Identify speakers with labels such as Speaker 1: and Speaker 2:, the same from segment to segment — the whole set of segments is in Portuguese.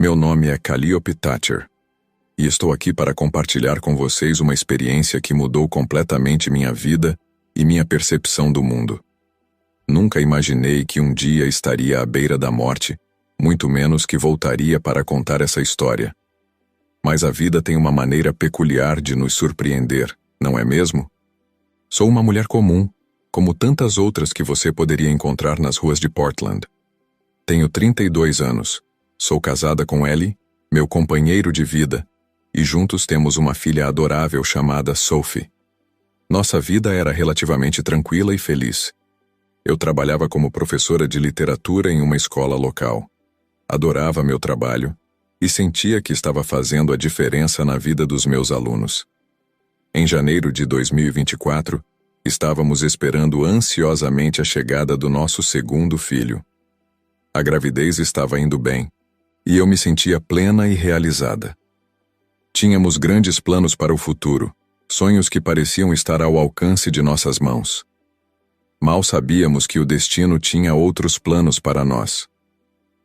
Speaker 1: Meu nome é Calliope Thatcher, e estou aqui para compartilhar com vocês uma experiência que mudou completamente minha vida e minha percepção do mundo. Nunca imaginei que um dia estaria à beira da morte, muito menos que voltaria para contar essa história. Mas a vida tem uma maneira peculiar de nos surpreender, não é mesmo? Sou uma mulher comum, como tantas outras que você poderia encontrar nas ruas de Portland. Tenho 32 anos. Sou casada com Ellie, meu companheiro de vida, e juntos temos uma filha adorável chamada Sophie. Nossa vida era relativamente tranquila e feliz. Eu trabalhava como professora de literatura em uma escola local. Adorava meu trabalho e sentia que estava fazendo a diferença na vida dos meus alunos. Em janeiro de 2024, estávamos esperando ansiosamente a chegada do nosso segundo filho. A gravidez estava indo bem, e eu me sentia plena e realizada. Tínhamos grandes planos para o futuro, sonhos que pareciam estar ao alcance de nossas mãos. Mal sabíamos que o destino tinha outros planos para nós.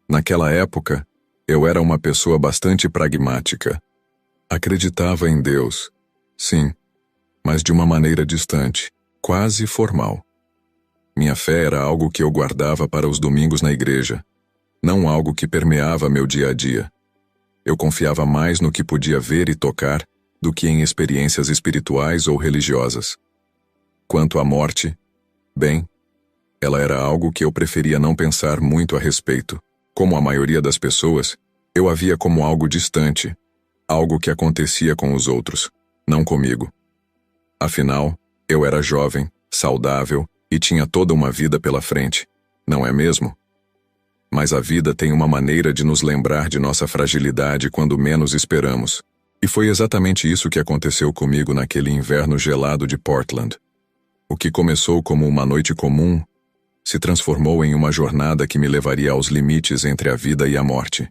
Speaker 1: Naquela época, eu era uma pessoa bastante pragmática. Acreditava em Deus, sim, mas de uma maneira distante, quase formal. Minha fé era algo que eu guardava para os domingos na igreja, não algo que permeava meu dia a dia. Eu confiava mais no que podia ver e tocar do que em experiências espirituais ou religiosas. Quanto à morte, bem, ela era algo que eu preferia não pensar muito a respeito. Como a maioria das pessoas, eu a via como algo distante, algo que acontecia com os outros, não comigo. Afinal, eu era jovem, saudável e tinha toda uma vida pela frente, não é mesmo? Mas a vida tem uma maneira de nos lembrar de nossa fragilidade quando menos esperamos. E foi exatamente isso que aconteceu comigo naquele inverno gelado de Portland. O que começou como uma noite comum se transformou em uma jornada que me levaria aos limites entre a vida e a morte,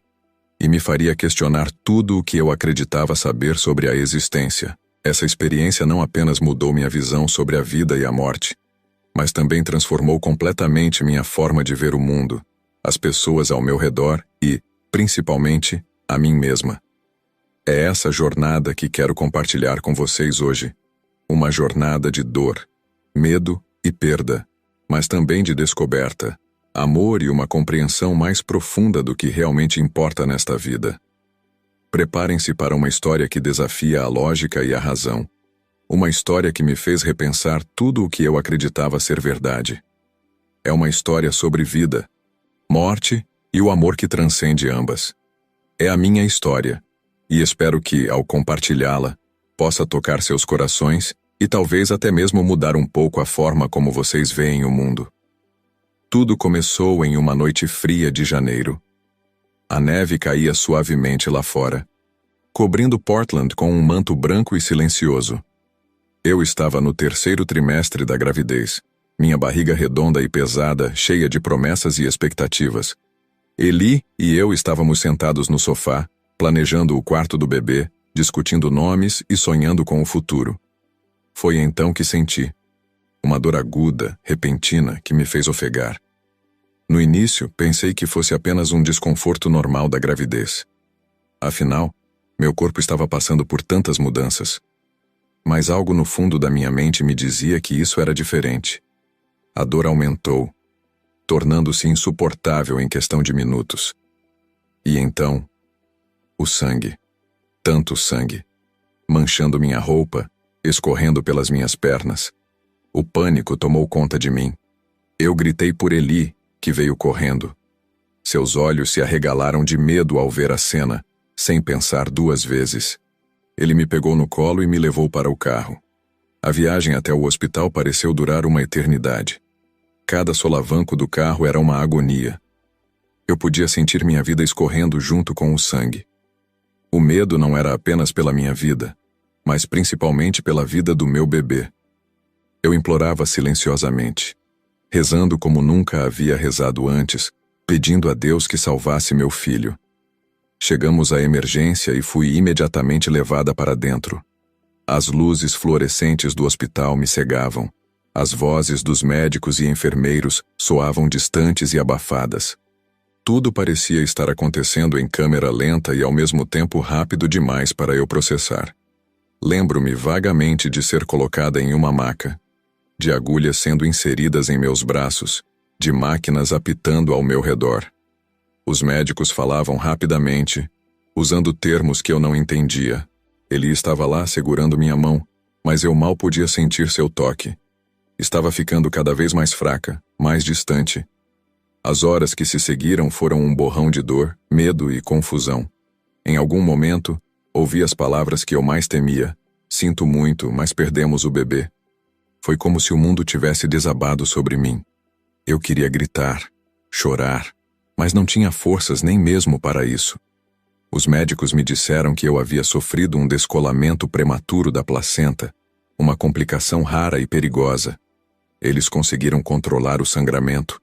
Speaker 1: e me faria questionar tudo o que eu acreditava saber sobre a existência. Essa experiência não apenas mudou minha visão sobre a vida e a morte, mas também transformou completamente minha forma de ver o mundo, as pessoas ao meu redor e, principalmente, a mim mesma. É essa jornada que quero compartilhar com vocês hoje. Uma jornada de dor, medo e perda, mas também de descoberta, amor e uma compreensão mais profunda do que realmente importa nesta vida. Preparem-se para uma história que desafia a lógica e a razão. Uma história que me fez repensar tudo o que eu acreditava ser verdade. É uma história sobre vida, morte e o amor que transcende ambas. É a minha história, e espero que, ao compartilhá-la, possa tocar seus corações e talvez até mesmo mudar um pouco a forma como vocês veem o mundo. Tudo começou em uma noite fria de janeiro. A neve caía suavemente lá fora, cobrindo Portland com um manto branco e silencioso. Eu estava no terceiro trimestre da gravidez, minha barriga redonda e pesada, cheia de promessas e expectativas. Eli e eu estávamos sentados no sofá, planejando o quarto do bebê, discutindo nomes e sonhando com o futuro. Foi então que senti uma dor aguda, repentina, que me fez ofegar. No início, pensei que fosse apenas um desconforto normal da gravidez. Afinal, meu corpo estava passando por tantas mudanças. Mas algo no fundo da minha mente me dizia que isso era diferente. A dor aumentou, tornando-se insuportável em questão de minutos. E então, o sangue. Tanto sangue. Manchando minha roupa, escorrendo pelas minhas pernas. O pânico tomou conta de mim. Eu gritei por Eli, que veio correndo. Seus olhos se arregalaram de medo ao ver a cena, sem pensar duas vezes. Ele me pegou no colo e me levou para o carro. A viagem até o hospital pareceu durar uma eternidade. Cada solavanco do carro era uma agonia. Eu podia sentir minha vida escorrendo junto com o sangue. O medo não era apenas pela minha vida, mas principalmente pela vida do meu bebê. Eu implorava silenciosamente, rezando como nunca havia rezado antes, pedindo a Deus que salvasse meu filho. Chegamos à emergência e fui imediatamente levada para dentro. As luzes fluorescentes do hospital me cegavam. As vozes dos médicos e enfermeiros soavam distantes e abafadas. Tudo parecia estar acontecendo em câmera lenta e ao mesmo tempo rápido demais para eu processar. Lembro-me vagamente de ser colocada em uma maca, de agulhas sendo inseridas em meus braços, de máquinas apitando ao meu redor. Os médicos falavam rapidamente, usando termos que eu não entendia. Ele estava lá segurando minha mão, mas eu mal podia sentir seu toque. Estava ficando cada vez mais fraca, mais distante. As horas que se seguiram foram um borrão de dor, medo e confusão. Em algum momento, ouvi as palavras que eu mais temia. Sinto muito, mas perdemos o bebê. Foi como se o mundo tivesse desabado sobre mim. Eu queria gritar, chorar, mas não tinha forças nem mesmo para isso. Os médicos me disseram que eu havia sofrido um descolamento prematuro da placenta, uma complicação rara e perigosa. Eles conseguiram controlar o sangramento,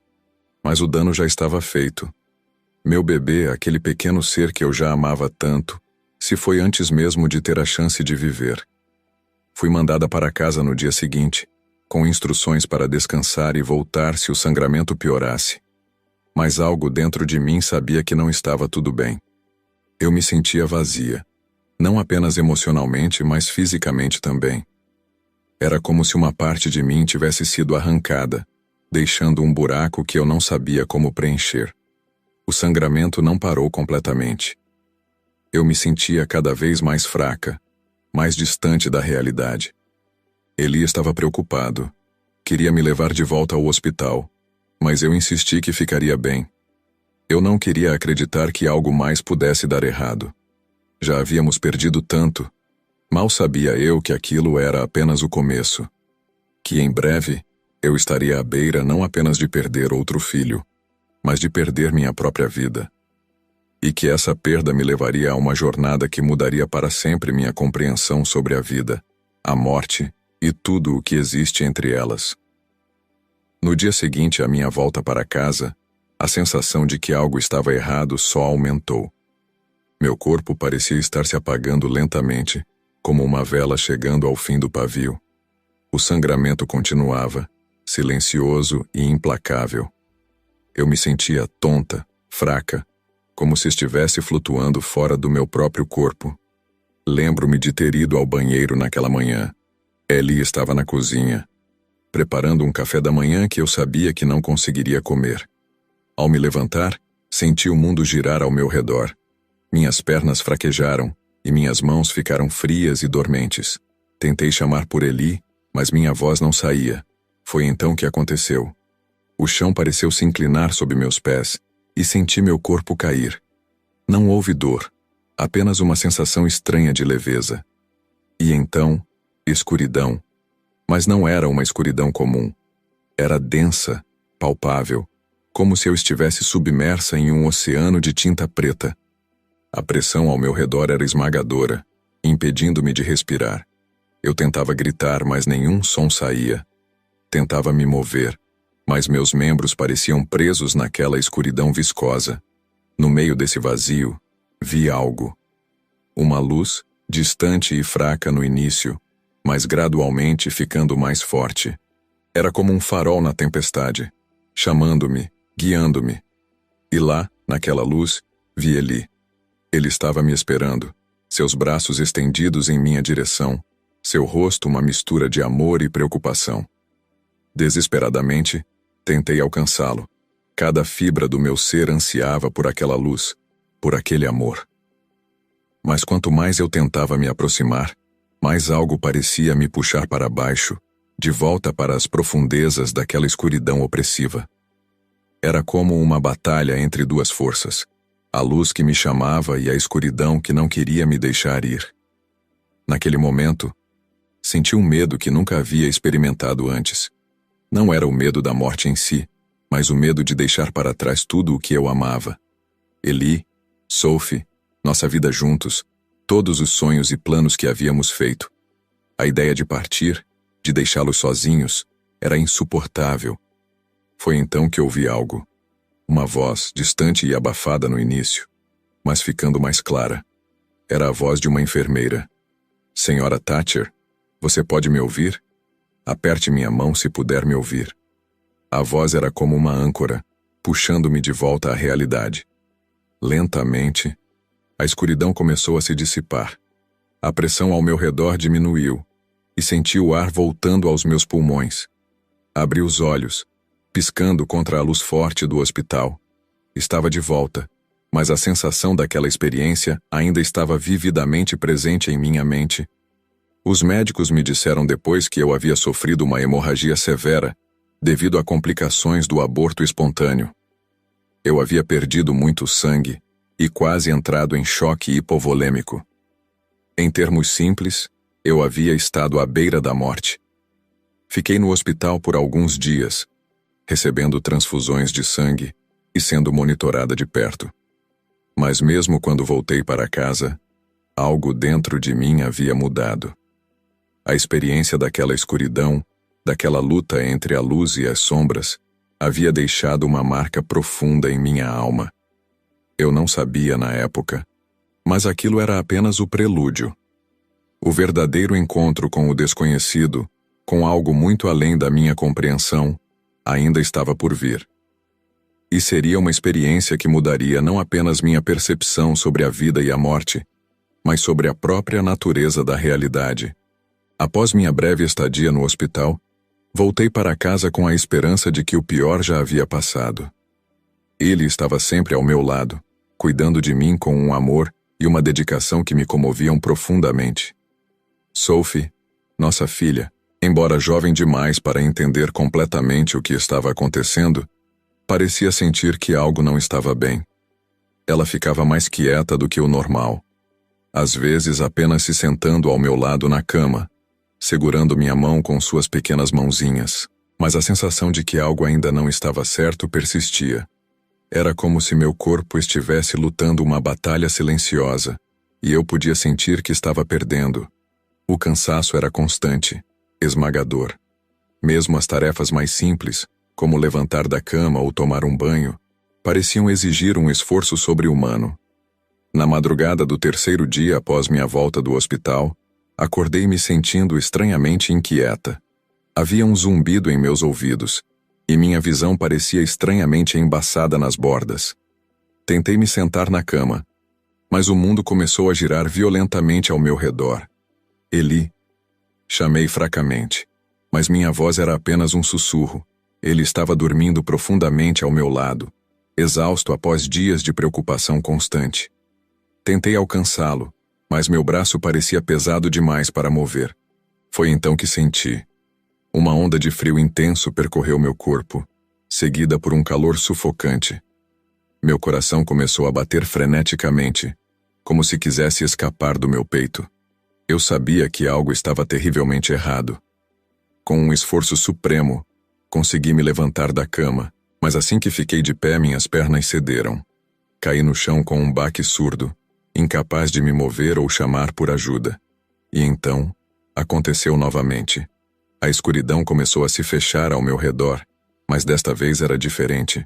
Speaker 1: mas o dano já estava feito. Meu bebê, aquele pequeno ser que eu já amava tanto, se foi antes mesmo de ter a chance de viver. Fui mandada para casa no dia seguinte, com instruções para descansar e voltar se o sangramento piorasse. Mas algo dentro de mim sabia que não estava tudo bem. Eu me sentia vazia, não apenas emocionalmente, mas fisicamente também. Era como se uma parte de mim tivesse sido arrancada, deixando um buraco que eu não sabia como preencher. O sangramento não parou completamente. Eu me sentia cada vez mais fraca, mais distante da realidade. Eli estava preocupado. Queria me levar de volta ao hospital, mas eu insisti que ficaria bem. Eu não queria acreditar que algo mais pudesse dar errado. Já havíamos perdido tanto. Mal sabia eu que aquilo era apenas o começo. Que em breve eu estaria à beira não apenas de perder outro filho, mas de perder minha própria vida. E que essa perda me levaria a uma jornada que mudaria para sempre minha compreensão sobre a vida, a morte e tudo o que existe entre elas. No dia seguinte à minha volta para casa, a sensação de que algo estava errado só aumentou. Meu corpo parecia estar se apagando lentamente, como uma vela chegando ao fim do pavio. O sangramento continuava, silencioso e implacável. Eu me sentia tonta, fraca, como se estivesse flutuando fora do meu próprio corpo. Lembro-me de ter ido ao banheiro naquela manhã. Ellie estava na cozinha, preparando um café da manhã que eu sabia que não conseguiria comer. Ao me levantar, senti o mundo girar ao meu redor. Minhas pernas fraquejaram e minhas mãos ficaram frias e dormentes. Tentei chamar por Eli, mas minha voz não saía. Foi então que aconteceu. O chão pareceu se inclinar sob meus pés e senti meu corpo cair. Não houve dor, apenas uma sensação estranha de leveza. E então, escuridão. Mas não era uma escuridão comum. Era densa, palpável, como se eu estivesse submersa em um oceano de tinta preta. A pressão ao meu redor era esmagadora, impedindo-me de respirar. Eu tentava gritar, mas nenhum som saía. Tentava me mover, mas meus membros pareciam presos naquela escuridão viscosa. No meio desse vazio, vi algo. Uma luz, distante e fraca no início, mas gradualmente ficando mais forte. Era como um farol na tempestade, chamando-me, guiando-me. E lá, naquela luz, vi Eli. Ele estava me esperando, seus braços estendidos em minha direção, seu rosto uma mistura de amor e preocupação. Desesperadamente, tentei alcançá-lo. Cada fibra do meu ser ansiava por aquela luz, por aquele amor. Mas quanto mais eu tentava me aproximar, mais algo parecia me puxar para baixo, de volta para as profundezas daquela escuridão opressiva. Era como uma batalha entre duas forças, a luz que me chamava e a escuridão que não queria me deixar ir. Naquele momento, senti um medo que nunca havia experimentado antes. Não era o medo da morte em si, mas o medo de deixar para trás tudo o que eu amava. Eli, Sophie, nossa vida juntos, todos os sonhos e planos que havíamos feito. A ideia de partir, de deixá-los sozinhos, era insuportável. Foi então que ouvi algo. Uma voz, distante e abafada no início, mas ficando mais clara. Era a voz de uma enfermeira. Senhora Thatcher, Você pode me ouvir? Aperte minha mão se puder me ouvir. A voz era como uma âncora, puxando-me de volta à realidade. Lentamente, a escuridão começou a se dissipar. A pressão ao meu redor diminuiu, e senti o ar voltando aos meus pulmões. Abri os olhos, piscando contra a luz forte do hospital. Estava de volta, mas a sensação daquela experiência ainda estava vividamente presente em minha mente. Os médicos me disseram depois que eu havia sofrido uma hemorragia severa, devido a complicações do aborto espontâneo. Eu havia perdido muito sangue e quase entrado em choque hipovolêmico. Em termos simples, eu havia estado à beira da morte. Fiquei no hospital por alguns dias, recebendo transfusões de sangue e sendo monitorada de perto. Mas mesmo quando voltei para casa, algo dentro de mim havia mudado. A experiência daquela escuridão, daquela luta entre a luz e as sombras, havia deixado uma marca profunda em minha alma. Eu não sabia na época, mas aquilo era apenas o prelúdio. O verdadeiro encontro com o desconhecido, com algo muito além da minha compreensão, ainda estava por vir. E seria uma experiência que mudaria não apenas minha percepção sobre a vida e a morte, mas sobre a própria natureza da realidade. Após minha breve estadia no hospital, voltei para casa com a esperança de que o pior já havia passado. Ele estava sempre ao meu lado, cuidando de mim com um amor e uma dedicação que me comoviam profundamente. Sophie, nossa filha, embora jovem demais para entender completamente o que estava acontecendo, parecia sentir que algo não estava bem. Ela ficava mais quieta do que o normal, às vezes apenas se sentando ao meu lado na cama, segurando minha mão com suas pequenas mãozinhas, mas a sensação de que algo ainda não estava certo persistia. Era como se meu corpo estivesse lutando uma batalha silenciosa, e eu podia sentir que estava perdendo. O cansaço era constante, esmagador. Mesmo as tarefas mais simples, como levantar da cama ou tomar um banho, pareciam exigir um esforço sobre-humano. Na madrugada do terceiro dia após minha volta do hospital, acordei me sentindo estranhamente inquieta. Havia um zumbido em meus ouvidos, e minha visão parecia estranhamente embaçada nas bordas. Tentei me sentar na cama, mas o mundo começou a girar violentamente ao meu redor. Eli. Chamei fracamente, mas minha voz era apenas um sussurro. Ele estava dormindo profundamente ao meu lado, exausto após dias de preocupação constante. Tentei alcançá-lo, mas meu braço parecia pesado demais para mover. Foi então que senti. Uma onda de frio intenso percorreu meu corpo, seguida por um calor sufocante. Meu coração começou a bater freneticamente, como se quisesse escapar do meu peito. Eu sabia que algo estava terrivelmente errado. Com um esforço supremo, consegui me levantar da cama, mas assim que fiquei de pé, minhas pernas cederam. Caí no chão com um baque surdo, incapaz de me mover ou chamar por ajuda. E então, aconteceu novamente. A escuridão começou a se fechar ao meu redor, mas desta vez era diferente.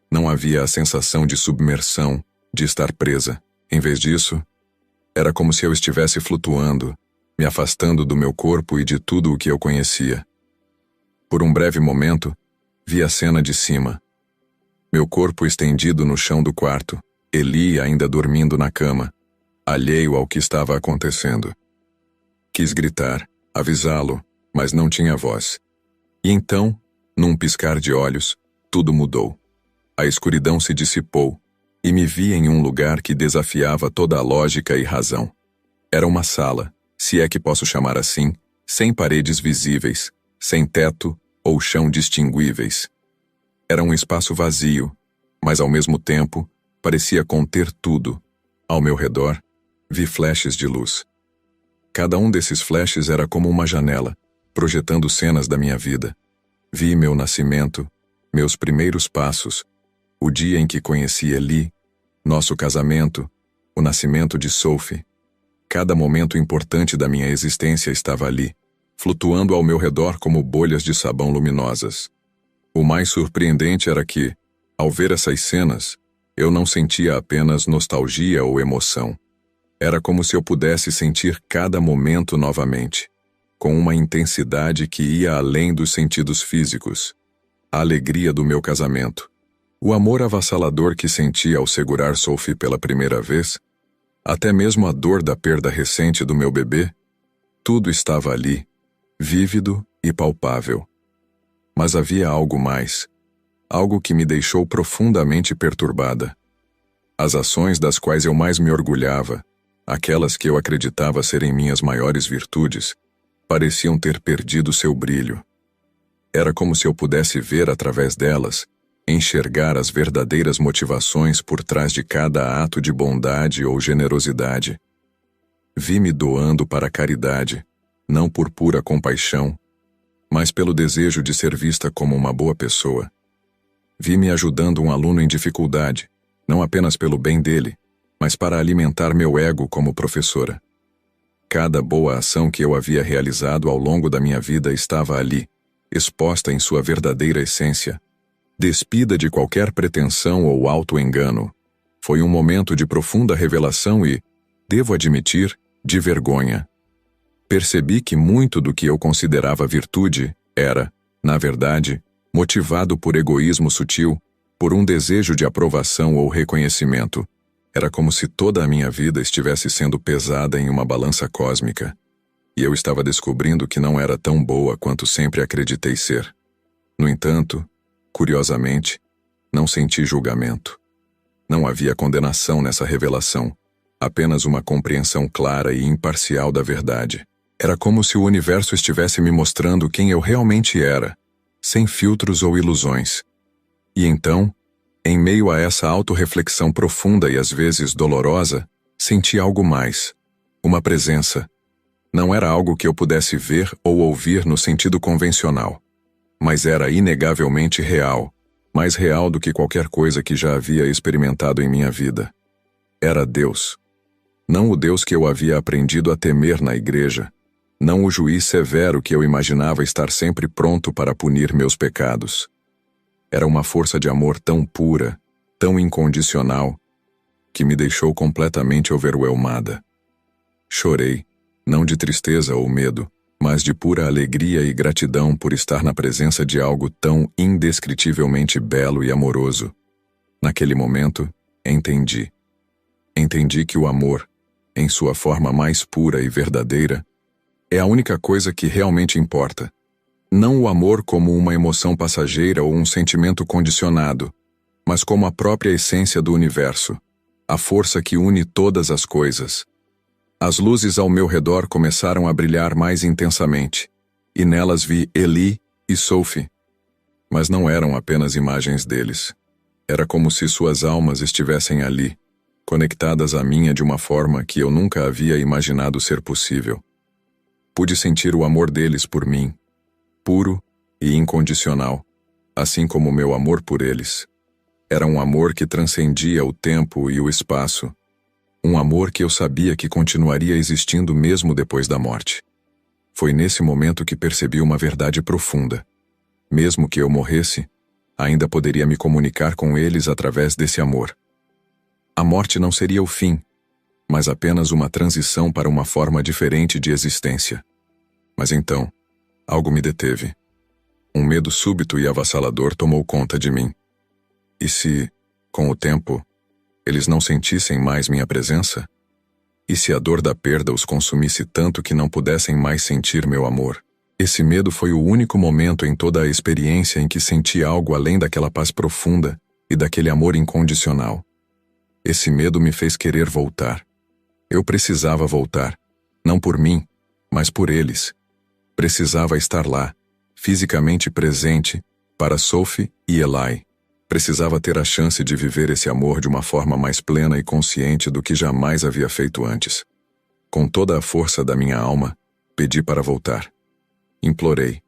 Speaker 1: Não havia a sensação de submersão, de estar presa. Em vez disso, era como se eu estivesse flutuando, me afastando do meu corpo e de tudo o que eu conhecia. Por um breve momento, vi a cena de cima. Meu corpo estendido no chão do quarto, Eli ainda dormindo na cama, alheio ao que estava acontecendo. Quis gritar, avisá-lo, mas não tinha voz. E então, num piscar de olhos, tudo mudou. A escuridão se dissipou, e me vi em um lugar que desafiava toda a lógica e razão. Era uma sala, se é que posso chamar assim, sem paredes visíveis, sem teto ou chão distinguíveis. Era um espaço vazio, mas ao mesmo tempo, parecia conter tudo. Ao meu redor, vi flashes de luz. Cada um desses flashes era como uma janela, projetando cenas da minha vida. Vi meu nascimento, meus primeiros passos, o dia em que conheci Eli, nosso casamento, o nascimento de Sophie. Cada momento importante da minha existência estava ali, flutuando ao meu redor como bolhas de sabão luminosas. O mais surpreendente era que, ao ver essas cenas, eu não sentia apenas nostalgia ou emoção. Era como se eu pudesse sentir cada momento novamente. com uma intensidade que ia além dos sentidos físicos. A alegria do meu casamento, o amor avassalador que senti ao segurar Sophie pela primeira vez, até mesmo a dor da perda recente do meu bebê, tudo estava ali, vívido e palpável. Mas havia algo mais, algo que me deixou profundamente perturbada. As ações das quais eu mais me orgulhava, aquelas que eu acreditava serem minhas maiores virtudes, pareciam ter perdido seu brilho. Era como se eu pudesse ver através delas, enxergar as verdadeiras motivações por trás de cada ato de bondade ou generosidade. Vi-me doando para a caridade, não por pura compaixão, mas pelo desejo de ser vista como uma boa pessoa. Vi-me ajudando um aluno em dificuldade, não apenas pelo bem dele, mas para alimentar meu ego como professora. Cada boa ação que eu havia realizado ao longo da minha vida estava ali, exposta em sua verdadeira essência, despida de qualquer pretensão ou auto-engano. Foi um momento de profunda revelação e, devo admitir, de vergonha. Percebi que muito do que eu considerava virtude era, na verdade, motivado por egoísmo sutil, por um desejo de aprovação ou reconhecimento. Era como se toda a minha vida estivesse sendo pesada em uma balança cósmica, e eu estava descobrindo que não era tão boa quanto sempre acreditei ser. No entanto, curiosamente, não senti julgamento. Não havia condenação nessa revelação, apenas uma compreensão clara e imparcial da verdade. Era como se o universo estivesse me mostrando quem eu realmente era, sem filtros ou ilusões. E então, em meio a essa autorreflexão profunda e às vezes dolorosa, senti algo mais, uma presença. Não era algo que eu pudesse ver ou ouvir no sentido convencional, mas era inegavelmente real, mais real do que qualquer coisa que já havia experimentado em minha vida. Era Deus. Não o Deus que eu havia aprendido a temer na igreja, não o juiz severo que eu imaginava estar sempre pronto para punir meus pecados. Era uma força de amor tão pura, tão incondicional, que me deixou completamente overwhelmada. Chorei, não de tristeza ou medo, mas de pura alegria e gratidão por estar na presença de algo tão indescritivelmente belo e amoroso. Naquele momento, entendi. Entendi que o amor, em sua forma mais pura e verdadeira, é a única coisa que realmente importa. Não o amor como uma emoção passageira ou um sentimento condicionado, mas como a própria essência do universo, a força que une todas as coisas. As luzes ao meu redor começaram a brilhar mais intensamente, e nelas vi Eli e Sophie. Mas não eram apenas imagens deles. Era como se suas almas estivessem ali, conectadas à minha de uma forma que eu nunca havia imaginado ser possível. Pude sentir o amor deles por mim, puro e incondicional, assim como o meu amor por eles. Era um amor que transcendia o tempo e o espaço, um amor que eu sabia que continuaria existindo mesmo depois da morte. Foi nesse momento que percebi uma verdade profunda. Mesmo que eu morresse, ainda poderia me comunicar com eles através desse amor. A morte não seria o fim, mas apenas uma transição para uma forma diferente de existência. Mas então, algo me deteve. Um medo súbito e avassalador tomou conta de mim. E se, com o tempo, eles não sentissem mais minha presença? E se a dor da perda os consumisse tanto que não pudessem mais sentir meu amor? Esse medo foi o único momento em toda a experiência em que senti algo além daquela paz profunda e daquele amor incondicional. Esse medo me fez querer voltar. Eu precisava voltar, não por mim, mas por eles. Precisava estar lá, fisicamente presente, para Sophie e Eli. Precisava ter a chance de viver esse amor de uma forma mais plena e consciente do que jamais havia feito antes. Com toda a força da minha alma, pedi para voltar. Implorei,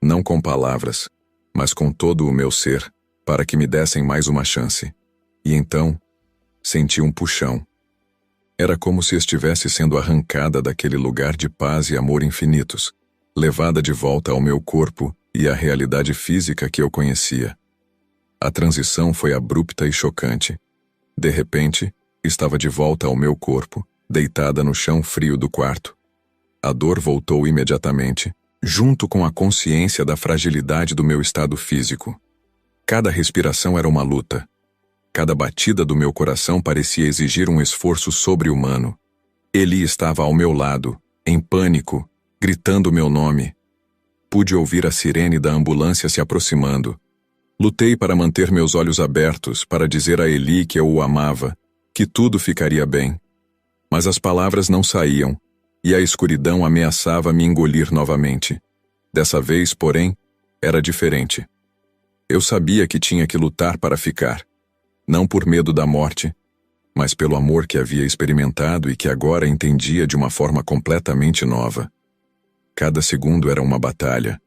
Speaker 1: não com palavras, mas com todo o meu ser, para que me dessem mais uma chance. E então, senti um puxão. Era como se estivesse sendo arrancada daquele lugar de paz e amor infinitos, levada de volta ao meu corpo e à realidade física que eu conhecia. A transição foi abrupta e chocante. De repente, estava de volta ao meu corpo, deitada no chão frio do quarto. A dor voltou imediatamente, junto com a consciência da fragilidade do meu estado físico. Cada respiração era uma luta. Cada batida do meu coração parecia exigir um esforço sobre-humano. Eli estava ao meu lado, em pânico, gritando meu nome. Pude ouvir a sirene da ambulância se aproximando. Lutei para manter meus olhos abertos, para dizer a Eli que eu o amava, que tudo ficaria bem. Mas as palavras não saíam, e a escuridão ameaçava me engolir novamente. Dessa vez, porém, era diferente. Eu sabia que tinha que lutar para ficar, não por medo da morte, mas pelo amor que havia experimentado e que agora entendia de uma forma completamente nova. Cada segundo era uma batalha,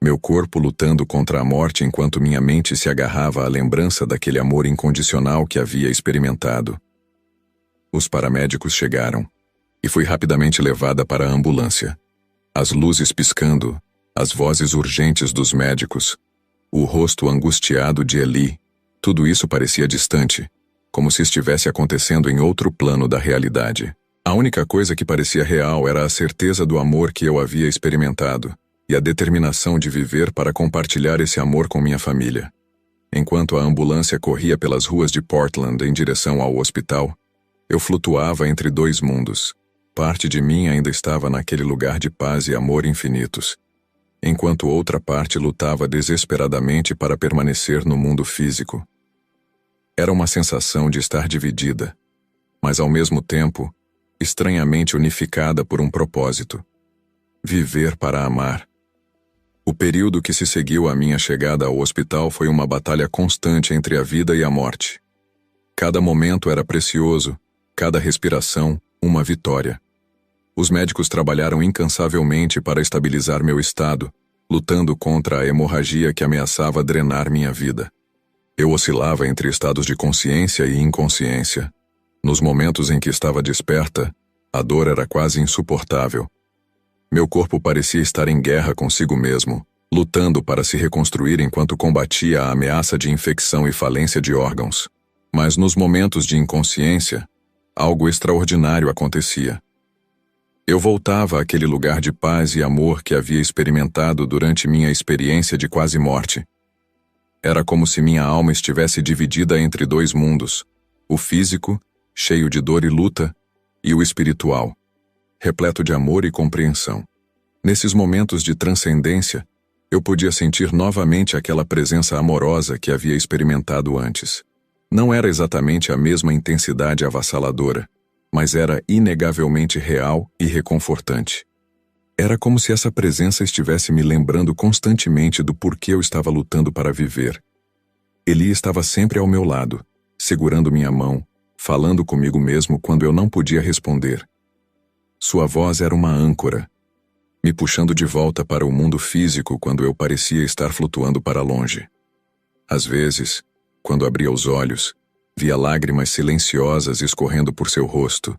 Speaker 1: meu corpo lutando contra a morte enquanto minha mente se agarrava à lembrança daquele amor incondicional que havia experimentado. Os paramédicos chegaram, e fui rapidamente levada para a ambulância. As luzes piscando, as vozes urgentes dos médicos, o rosto angustiado de Eli, tudo isso parecia distante, como se estivesse acontecendo em outro plano da realidade. A única coisa que parecia real era a certeza do amor que eu havia experimentado e a determinação de viver para compartilhar esse amor com minha família. Enquanto a ambulância corria pelas ruas de Portland em direção ao hospital, eu flutuava entre dois mundos. Parte de mim ainda estava naquele lugar de paz e amor infinitos, enquanto outra parte lutava desesperadamente para permanecer no mundo físico. Era uma sensação de estar dividida, mas ao mesmo tempo, estranhamente unificada por um propósito: viver para amar. O período que se seguiu à minha chegada ao hospital foi uma batalha constante entre a vida e a morte. Cada momento era precioso, cada respiração, uma vitória. Os médicos trabalharam incansavelmente para estabilizar meu estado, lutando contra a hemorragia que ameaçava drenar minha vida. Eu oscilava entre estados de consciência e inconsciência. Nos momentos em que estava desperta, a dor era quase insuportável. Meu corpo parecia estar em guerra consigo mesmo, lutando para se reconstruir enquanto combatia a ameaça de infecção e falência de órgãos. Mas nos momentos de inconsciência, algo extraordinário acontecia. Eu voltava àquele lugar de paz e amor que havia experimentado durante minha experiência de quase morte. Era como se minha alma estivesse dividida entre dois mundos, o físico, cheio de dor e luta, e o espiritual, repleto de amor e compreensão. Nesses momentos de transcendência, eu podia sentir novamente aquela presença amorosa que havia experimentado antes. Não era exatamente a mesma intensidade avassaladora, mas era inegavelmente real e reconfortante. Era como se essa presença estivesse me lembrando constantemente do porquê eu estava lutando para viver. Eli estava sempre ao meu lado, segurando minha mão, falando comigo mesmo quando eu não podia responder. Sua voz era uma âncora, me puxando de volta para o mundo físico quando eu parecia estar flutuando para longe. Às vezes, quando abria os olhos, via lágrimas silenciosas escorrendo por seu rosto,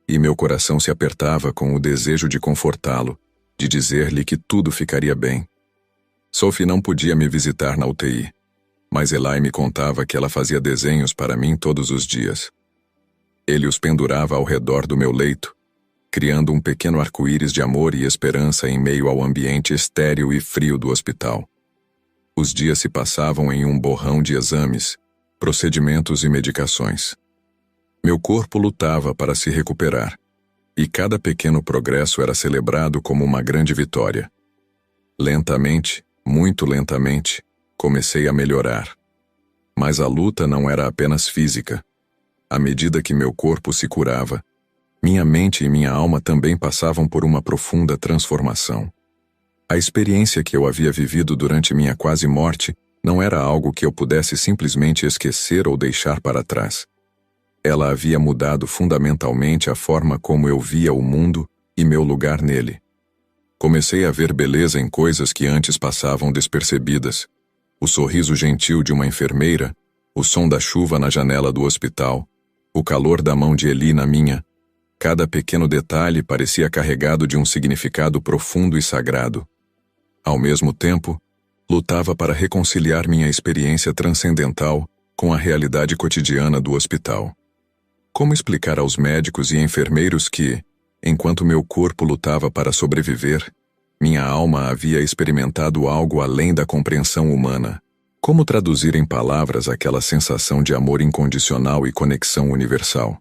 Speaker 1: e meu coração se apertava com o desejo de confortá-lo, de dizer-lhe que tudo ficaria bem. Sophie não podia me visitar na UTI, mas Eli me contava que ela fazia desenhos para mim todos os dias. Ele os pendurava ao redor do meu leito, criando um pequeno arco-íris de amor e esperança em meio ao ambiente estéril e frio do hospital. Os dias se passavam em um borrão de exames, procedimentos e medicações. Meu corpo lutava para se recuperar, e cada pequeno progresso era celebrado como uma grande vitória. Lentamente, muito lentamente, comecei a melhorar. Mas a luta não era apenas física. À medida que meu corpo se curava, minha mente e minha alma também passavam por uma profunda transformação. A experiência que eu havia vivido durante minha quase morte não era algo que eu pudesse simplesmente esquecer ou deixar para trás. Ela havia mudado fundamentalmente a forma como eu via o mundo e meu lugar nele. Comecei a ver beleza em coisas que antes passavam despercebidas. O sorriso gentil de uma enfermeira, o som da chuva na janela do hospital, o calor da mão de Eli na minha. Cada pequeno detalhe parecia carregado de um significado profundo e sagrado. Ao mesmo tempo, lutava para reconciliar minha experiência transcendental com a realidade cotidiana do hospital. Como explicar aos médicos e enfermeiros que, Enquanto meu corpo lutava para sobreviver, minha alma havia experimentado algo além da compreensão humana. Como traduzir em palavras aquela sensação de amor incondicional e conexão universal?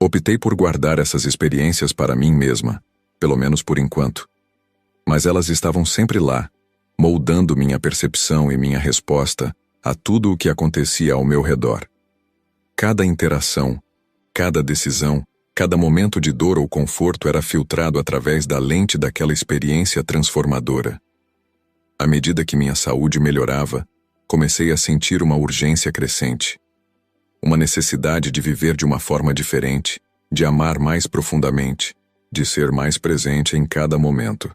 Speaker 1: Optei por guardar essas experiências para mim mesma, pelo menos por enquanto. Mas elas estavam sempre lá, moldando minha percepção e minha resposta a tudo o que acontecia ao meu redor. Cada interação, cada decisão, cada momento de dor ou conforto era filtrado através da lente daquela experiência transformadora. À medida que minha saúde melhorava, comecei a sentir uma urgência crescente. Uma necessidade de viver de uma forma diferente, de amar mais profundamente, de ser mais presente em cada momento.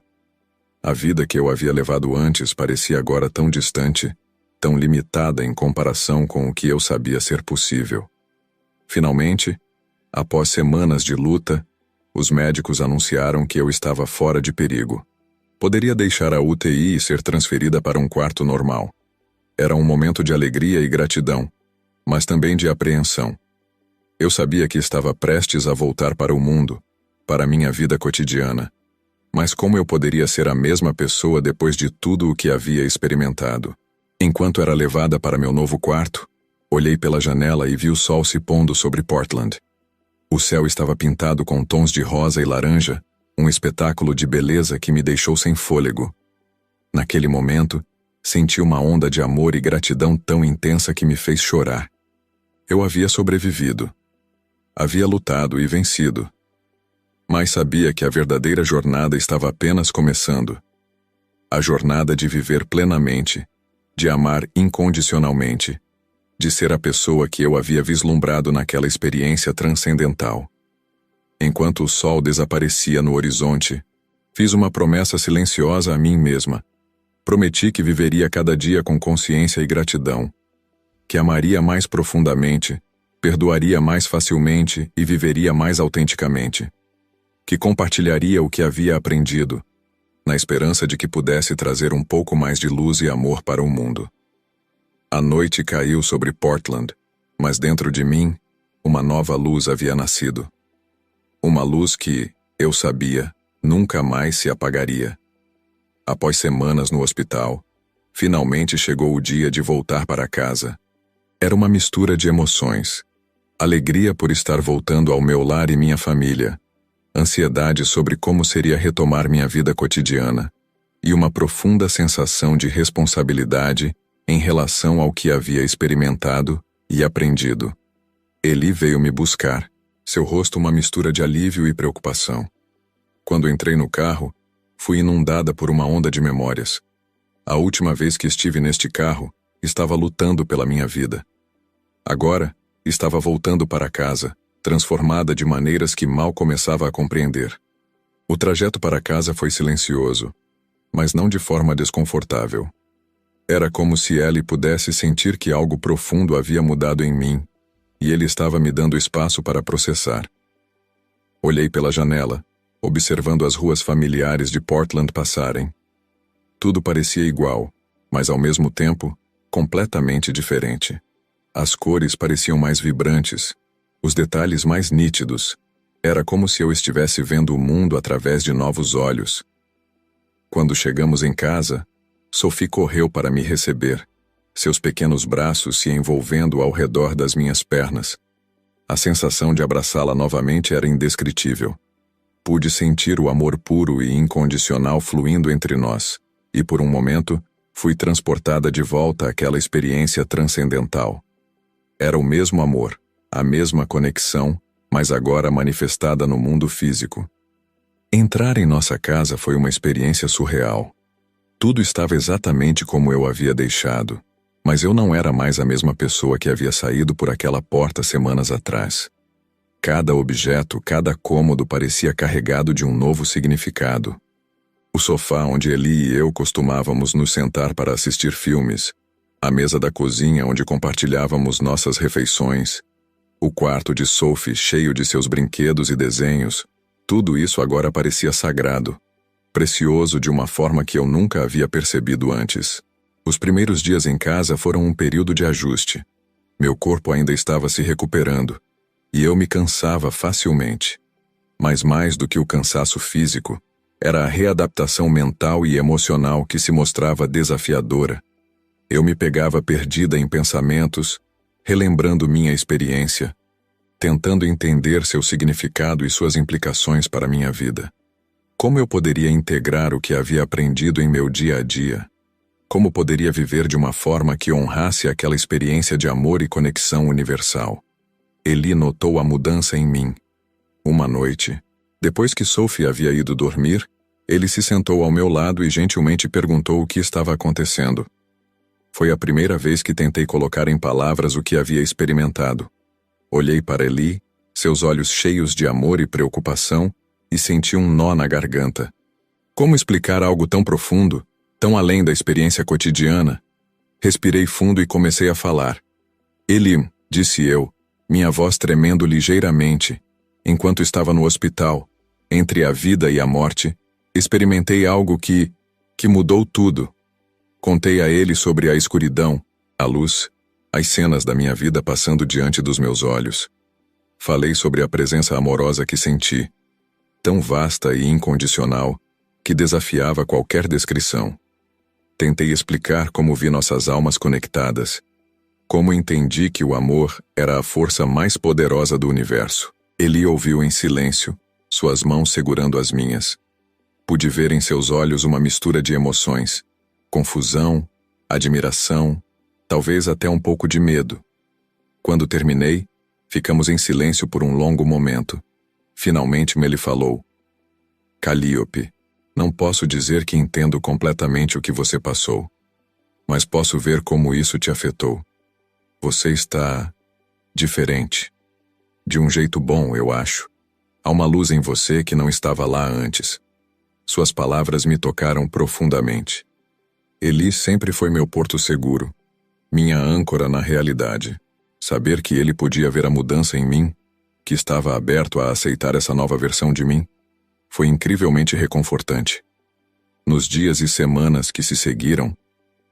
Speaker 1: A vida que eu havia levado antes parecia agora tão distante, tão limitada em comparação com o que eu sabia ser possível. Finalmente, após semanas de luta, os médicos anunciaram que eu estava fora de perigo. Poderia deixar a UTI e ser transferida para um quarto normal. Era um momento de alegria e gratidão, mas também de apreensão. Eu sabia que estava prestes a voltar para o mundo, para minha vida cotidiana. Mas como eu poderia ser a mesma pessoa depois de tudo o que havia experimentado? Enquanto era levada para meu novo quarto, olhei pela janela e vi o sol se pondo sobre Portland. O céu estava pintado com tons de rosa e laranja, um espetáculo de beleza que me deixou sem fôlego. Naquele momento, senti uma onda de amor e gratidão tão intensa que me fez chorar. Eu havia sobrevivido. Havia lutado e vencido. Mas sabia que a verdadeira jornada estava apenas começando. A jornada de viver plenamente, de amar incondicionalmente, de ser a pessoa que eu havia vislumbrado naquela experiência transcendental. Enquanto o sol desaparecia no horizonte, fiz uma promessa silenciosa a mim mesma. Prometi que viveria cada dia com consciência e gratidão, que amaria mais profundamente, perdoaria mais facilmente e viveria mais autenticamente, que compartilharia o que havia aprendido, na esperança de que pudesse trazer um pouco mais de luz e amor para o mundo. A noite caiu sobre Portland, mas dentro de mim, uma nova luz havia nascido. Uma luz que, eu sabia, nunca mais se apagaria. Após semanas no hospital, finalmente chegou o dia de voltar para casa. Era uma mistura de emoções. Alegria por estar voltando ao meu lar e minha família, ansiedade sobre como seria retomar minha vida cotidiana, e uma profunda sensação de responsabilidade em relação ao que havia experimentado e aprendido. Eli veio me buscar, seu rosto uma mistura de alívio e preocupação. Quando entrei no carro, fui inundada por uma onda de memórias. A última vez que estive neste carro, estava lutando pela minha vida. Agora, estava voltando para casa, transformada de maneiras que mal começava a compreender. O trajeto para casa foi silencioso, mas não de forma desconfortável. Era como se Ellie pudesse sentir que algo profundo havia mudado em mim, e ele estava me dando espaço para processar. Olhei pela janela, observando as ruas familiares de Portland passarem. Tudo parecia igual, mas ao mesmo tempo, completamente diferente. As cores pareciam mais vibrantes, os detalhes mais nítidos. Era como se eu estivesse vendo o mundo através de novos olhos. Quando chegamos em casa, Sophie correu para me receber, seus pequenos braços se envolvendo ao redor das minhas pernas. A sensação de abraçá-la novamente era indescritível. Pude sentir o amor puro e incondicional fluindo entre nós, e por um momento, fui transportada de volta àquela experiência transcendental. Era o mesmo amor, a mesma conexão, mas agora manifestada no mundo físico. Entrar em nossa casa foi uma experiência surreal. Tudo estava exatamente como eu havia deixado, mas eu não era mais a mesma pessoa que havia saído por aquela porta semanas atrás. Cada objeto, cada cômodo parecia carregado de um novo significado. O sofá onde Eli e eu costumávamos nos sentar para assistir filmes, a mesa da cozinha onde compartilhávamos nossas refeições, o quarto de Sophie cheio de seus brinquedos e desenhos, tudo isso agora parecia sagrado, precioso de uma forma que eu nunca havia percebido antes. Os primeiros dias em casa foram um período de ajuste. Meu corpo ainda estava se recuperando, e eu me cansava facilmente. Mas mais do que o cansaço físico, era a readaptação mental e emocional que se mostrava desafiadora. Eu me pegava perdida em pensamentos, relembrando minha experiência, tentando entender seu significado e suas implicações para minha vida. Como eu poderia integrar o que havia aprendido em meu dia a dia? Como poderia viver de uma forma que honrasse aquela experiência de amor e conexão universal? Eli notou a mudança em mim. Uma noite, depois que Sophie havia ido dormir, ele se sentou ao meu lado e gentilmente perguntou o que estava acontecendo. Foi a primeira vez que tentei colocar em palavras o que havia experimentado. Olhei para Eli, seus olhos cheios de amor e preocupação, e senti um nó na garganta. Como explicar algo tão profundo, tão além da experiência cotidiana? Respirei fundo e comecei a falar. Eli, disse eu, minha voz tremendo ligeiramente, enquanto estava no hospital, entre a vida e a morte, experimentei algo que mudou tudo. Contei a ele sobre a escuridão, a luz, as cenas da minha vida passando diante dos meus olhos. Falei sobre a presença amorosa que senti, tão vasta e incondicional, que desafiava qualquer descrição. Tentei explicar como vi nossas almas conectadas, como entendi que o amor era a força mais poderosa do universo. Eli ouviu em silêncio, suas mãos segurando as minhas. Pude ver em seus olhos uma mistura de emoções, confusão, admiração, talvez até um pouco de medo. Quando terminei, ficamos em silêncio por um longo momento. Finalmente ele falou. Calliope, não posso dizer que entendo completamente o que você passou, mas posso ver como isso te afetou. Você está diferente. De um jeito bom, eu acho. Há uma luz em você que não estava lá antes. Suas palavras me tocaram profundamente. Eli sempre foi meu porto seguro, minha âncora na realidade. Saber que ele podia ver a mudança em mim, que estava aberto a aceitar essa nova versão de mim, foi incrivelmente reconfortante. Nos dias e semanas que se seguiram,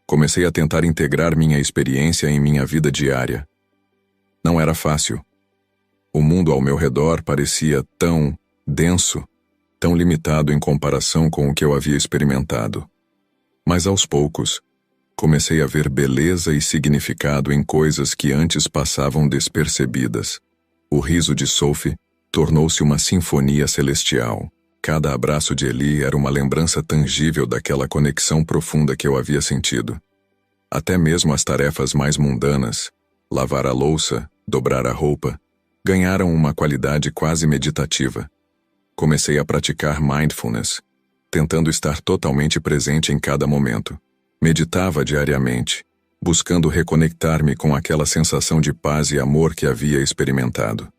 Speaker 1: comecei a tentar integrar minha experiência em minha vida diária. Não era fácil. O mundo ao meu redor parecia tão denso, tão limitado em comparação com o que eu havia experimentado. Mas aos poucos, comecei a ver beleza e significado em coisas que antes passavam despercebidas. O riso de Sophie tornou-se uma sinfonia celestial. Cada abraço de Eli era uma lembrança tangível daquela conexão profunda que eu havia sentido. Até mesmo as tarefas mais mundanas, lavar a louça, dobrar a roupa, ganharam uma qualidade quase meditativa. Comecei a praticar mindfulness, tentando estar totalmente presente em cada momento. Meditava diariamente, buscando reconectar-me com aquela sensação de paz e amor que havia experimentado.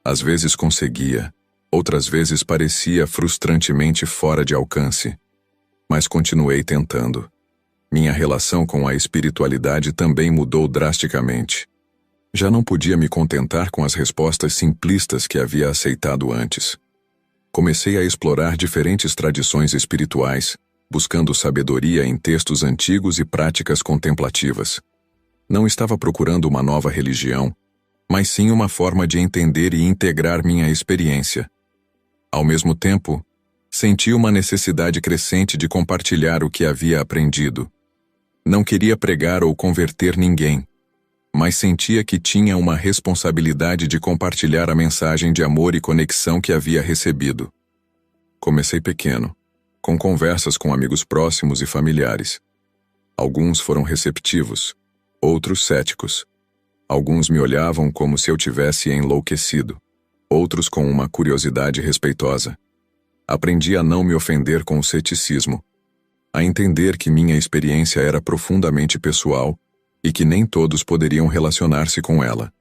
Speaker 1: Às vezes conseguia, outras vezes parecia frustrantemente fora de alcance, mas continuei tentando. Minha relação com a espiritualidade também mudou drasticamente. Já não podia me contentar com as respostas simplistas que havia aceitado antes. Comecei a explorar diferentes tradições espirituais, buscando sabedoria em textos antigos e práticas contemplativas. Não estava procurando uma nova religião, mas sim uma forma de entender e integrar minha experiência. Ao mesmo tempo, senti uma necessidade crescente de compartilhar o que havia aprendido. Não queria pregar ou converter ninguém, mas sentia que tinha uma responsabilidade de compartilhar a mensagem de amor e conexão que havia recebido. Comecei pequeno, com conversas com amigos próximos e familiares. Alguns foram receptivos, outros céticos. Alguns me olhavam como se eu tivesse enlouquecido, outros com uma curiosidade respeitosa. Aprendi a não me ofender com o ceticismo, a entender que minha experiência era profundamente pessoal e que nem todos poderiam relacionar-se com ela.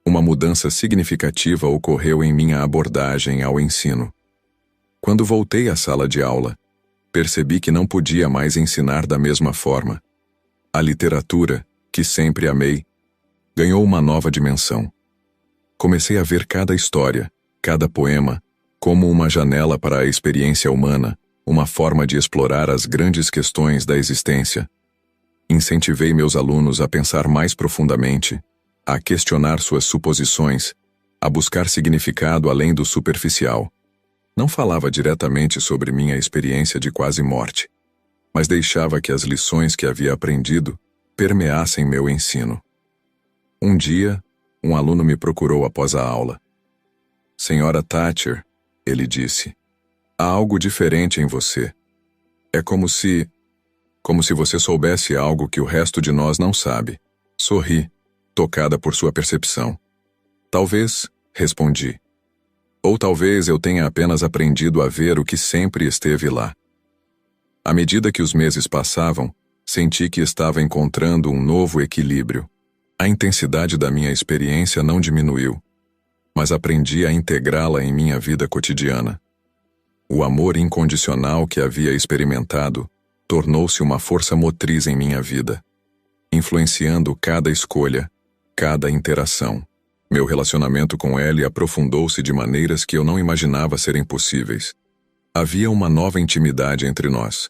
Speaker 1: Uma mudança significativa ocorreu em minha abordagem ao ensino. Quando voltei à sala de aula, percebi que não podia mais ensinar da mesma forma. A literatura, que sempre amei, ganhou uma nova dimensão. Comecei a ver cada história, cada poema, como uma janela para a experiência humana, uma forma de explorar as grandes questões da existência. Incentivei meus alunos a pensar mais profundamente, a questionar suas suposições a buscar significado além do superficial. Não falava diretamente sobre minha experiência de quase morte, mas deixava que as lições que havia aprendido permeassem meu ensino. Um dia, um aluno me procurou após a aula. "Senhora Thatcher", ele disse, "há algo diferente em você. É como se você soubesse algo que o resto de nós não sabe." Sorri, tocada por sua percepção. "Talvez", respondi. "Ou talvez eu tenha apenas aprendido a ver o que sempre esteve lá." À medida que os meses passavam, senti que estava encontrando um novo equilíbrio. A intensidade da minha experiência não diminuiu, mas aprendi a integrá-la em minha vida cotidiana. O amor incondicional que havia experimentado tornou-se uma força motriz em minha vida, influenciando cada escolha, cada interação. Meu relacionamento com Ellie aprofundou-se de maneiras que eu não imaginava serem possíveis. Havia uma nova intimidade entre nós,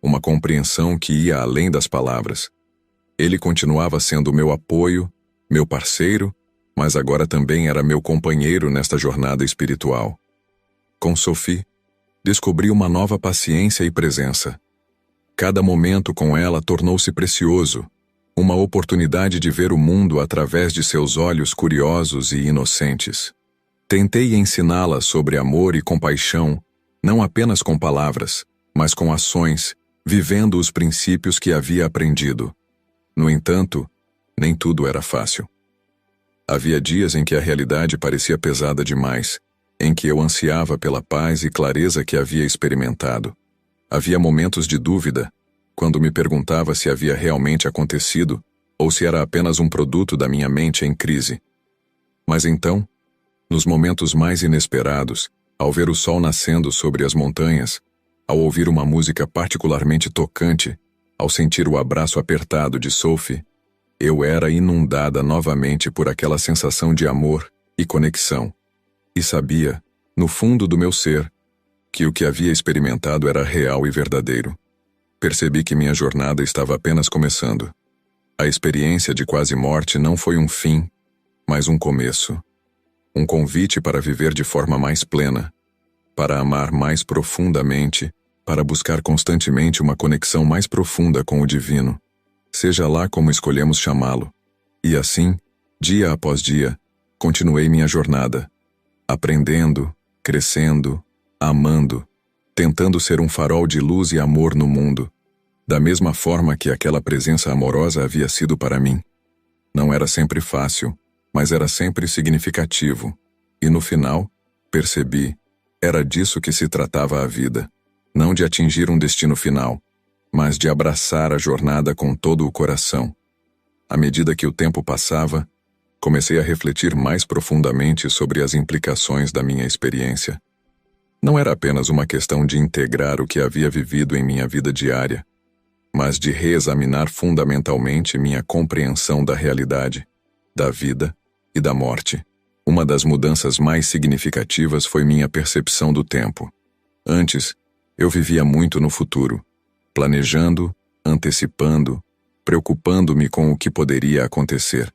Speaker 1: uma compreensão que ia além das palavras. Ele continuava sendo meu apoio, meu parceiro, mas agora também era meu companheiro nesta jornada espiritual. Com Sophie, descobri uma nova paciência e presença. Cada momento com ela tornou-se precioso, uma oportunidade de ver o mundo através de seus olhos curiosos e inocentes. Tentei ensiná-la sobre amor e compaixão, não apenas com palavras, mas com ações, vivendo os princípios que havia aprendido. No entanto, nem tudo era fácil. Havia dias em que a realidade parecia pesada demais, em que eu ansiava pela paz e clareza que havia experimentado. Havia momentos de dúvida, quando me perguntava se havia realmente acontecido ou se era apenas um produto da minha mente em crise. Mas então, nos momentos mais inesperados, ao ver o sol nascendo sobre as montanhas, ao ouvir uma música particularmente tocante, ao sentir o abraço apertado de Sophie, eu era inundada novamente por aquela sensação de amor e conexão. E sabia, no fundo do meu ser, que o que havia experimentado era real e verdadeiro. Percebi que minha jornada estava apenas começando. A experiência de quase morte não foi um fim, mas um começo. Um convite para viver de forma mais plena, para amar mais profundamente, para buscar constantemente uma conexão mais profunda com o divino, seja lá como escolhemos chamá-lo. E assim, dia após dia, continuei minha jornada, aprendendo, crescendo, amando, tentando ser um farol de luz e amor no mundo, da mesma forma que aquela presença amorosa havia sido para mim. Não era sempre fácil, mas era sempre significativo, e no final, percebi, era disso que se tratava a vida, não de atingir um destino final, mas de abraçar a jornada com todo o coração. À medida que o tempo passava, comecei a refletir mais profundamente sobre as implicações da minha experiência. Não era apenas uma questão de integrar o que havia vivido em minha vida diária, mas de reexaminar fundamentalmente minha compreensão da realidade, da vida e da morte. Uma das mudanças mais significativas foi minha percepção do tempo. Antes, eu vivia muito no futuro, planejando, antecipando, preocupando-me com o que poderia acontecer.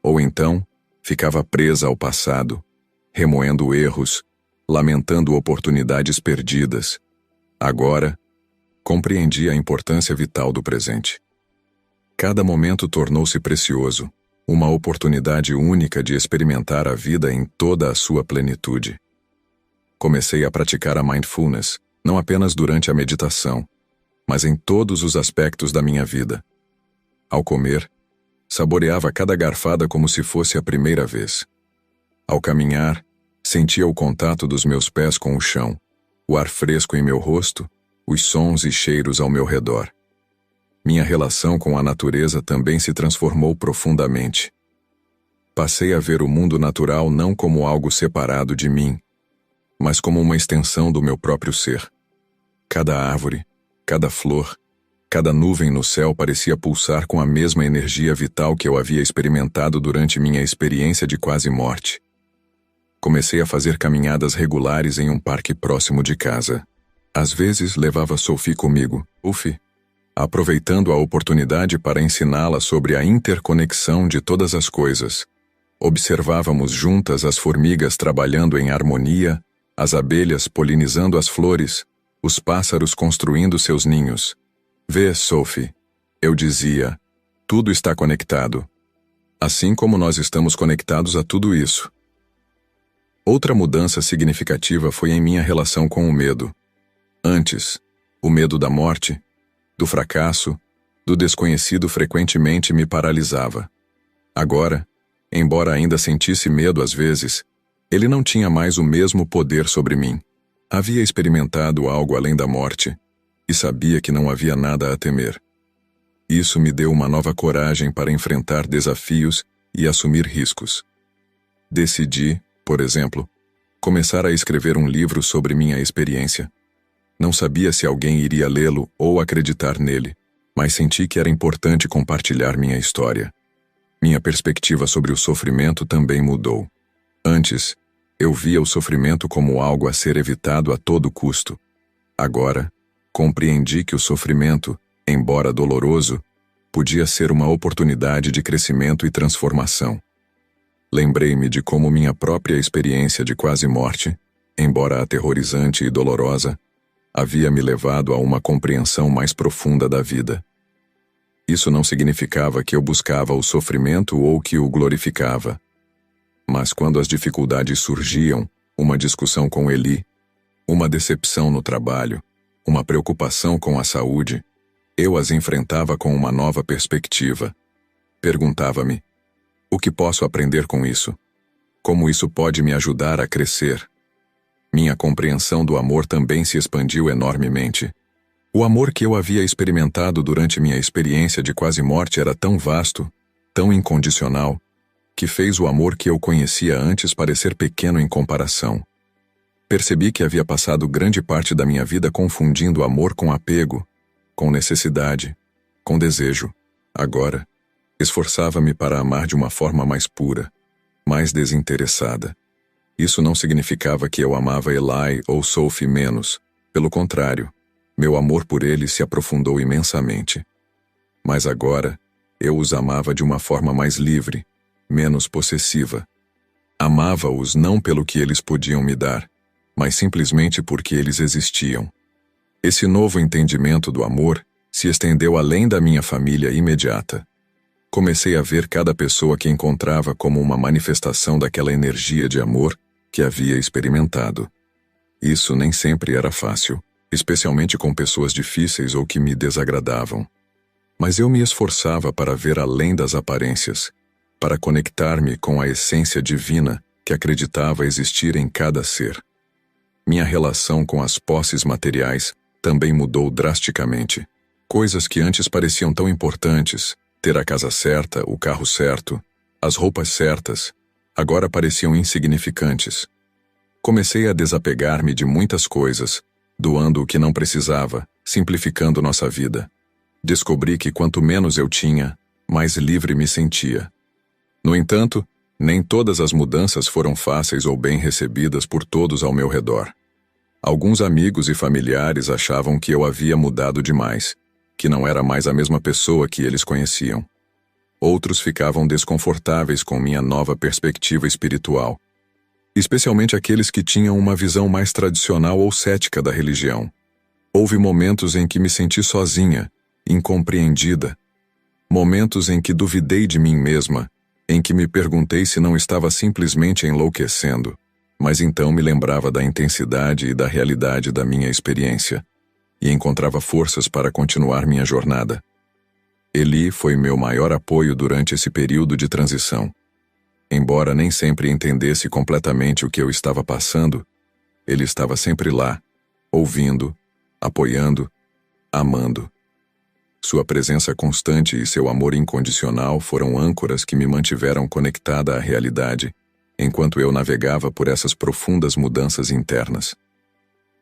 Speaker 1: Ou então, ficava presa ao passado, remoendo erros, lamentando oportunidades perdidas. Agora, compreendi a importância vital do presente. Cada momento tornou-se precioso, uma oportunidade única de experimentar a vida em toda a sua plenitude. Comecei a praticar a mindfulness, não apenas durante a meditação, mas em todos os aspectos da minha vida. Ao comer, saboreava cada garfada como se fosse a primeira vez. Ao caminhar, sentia o contato dos meus pés com o chão, o ar fresco em meu rosto, os sons e cheiros ao meu redor. Minha relação com a natureza também se transformou profundamente. Passei a ver o mundo natural não como algo separado de mim, mas como uma extensão do meu próprio ser. Cada árvore, cada flor, cada nuvem no céu parecia pulsar com a mesma energia vital que eu havia experimentado durante minha experiência de quase morte. Comecei a fazer caminhadas regulares em um parque próximo de casa. Às vezes levava Sophie comigo, aproveitando a oportunidade para ensiná-la sobre a interconexão de todas as coisas. Observávamos juntas as formigas trabalhando em harmonia, as abelhas polinizando as flores, os pássaros construindo seus ninhos. Vê, Sophie, eu dizia, tudo está conectado. Assim como nós estamos conectados a tudo isso. Outra mudança significativa foi em minha relação com o medo. Antes, o medo da morte, do fracasso, do desconhecido frequentemente me paralisava. Agora, embora ainda sentisse medo às vezes, ele não tinha mais o mesmo poder sobre mim. Havia experimentado algo além da morte e sabia que não havia nada a temer. Isso me deu uma nova coragem para enfrentar desafios e assumir riscos. Decidi, por exemplo, começar a escrever um livro sobre minha experiência. Não sabia se alguém iria lê-lo ou acreditar nele, mas senti que era importante compartilhar minha história. Minha perspectiva sobre o sofrimento também mudou. Antes, eu via o sofrimento como algo a ser evitado a todo custo. Agora, compreendi que o sofrimento, embora doloroso, podia ser uma oportunidade de crescimento e transformação. Lembrei-me de como minha própria experiência de quase morte, embora aterrorizante e dolorosa, havia me levado a uma compreensão mais profunda da vida. Isso não significava que eu buscava o sofrimento ou que o glorificava. Mas quando as dificuldades surgiam, uma discussão com Eli, uma decepção no trabalho, uma preocupação com a saúde, eu as enfrentava com uma nova perspectiva. Perguntava-me, o que posso aprender com isso? Como isso pode me ajudar a crescer? Minha compreensão do amor também se expandiu enormemente. O amor que eu havia experimentado durante minha experiência de quase morte era tão vasto, tão incondicional, que fez o amor que eu conhecia antes parecer pequeno em comparação. Percebi que havia passado grande parte da minha vida confundindo amor com apego, com necessidade, com desejo. Agora, esforçava-me para amar de uma forma mais pura, mais desinteressada. Isso não significava que eu amava Eli ou Sophie menos. Pelo contrário, meu amor por eles se aprofundou imensamente. Mas agora, eu os amava de uma forma mais livre, menos possessiva. Amava-os não pelo que eles podiam me dar, mas simplesmente porque eles existiam. Esse novo entendimento do amor se estendeu além da minha família imediata. Comecei a ver cada pessoa que encontrava como uma manifestação daquela energia de amor que havia experimentado. Isso nem sempre era fácil, especialmente com pessoas difíceis ou que me desagradavam. Mas eu me esforçava para ver além das aparências, para conectar-me com a essência divina que acreditava existir em cada ser. Minha relação com as posses materiais também mudou drasticamente. Coisas que antes pareciam tão importantes, ter a casa certa, o carro certo, as roupas certas, agora pareciam insignificantes. Comecei a desapegar-me de muitas coisas, doando o que não precisava, simplificando nossa vida. Descobri que quanto menos eu tinha, mais livre me sentia. No entanto, nem todas as mudanças foram fáceis ou bem recebidas por todos ao meu redor. Alguns amigos e familiares achavam que eu havia mudado demais, que não era mais a mesma pessoa que eles conheciam. Outros ficavam desconfortáveis com minha nova perspectiva espiritual, especialmente aqueles que tinham uma visão mais tradicional ou cética da religião. Houve momentos em que me senti sozinha, incompreendida. Momentos em que duvidei de mim mesma, em que me perguntei se não estava simplesmente enlouquecendo, mas então me lembrava da intensidade e da realidade da minha experiência, e encontrava forças para continuar minha jornada. Eli foi meu maior apoio durante esse período de transição. Embora nem sempre entendesse completamente o que eu estava passando, ele estava sempre lá, ouvindo, apoiando, amando. Sua presença constante e seu amor incondicional foram âncoras que me mantiveram conectada à realidade, enquanto eu navegava por essas profundas mudanças internas.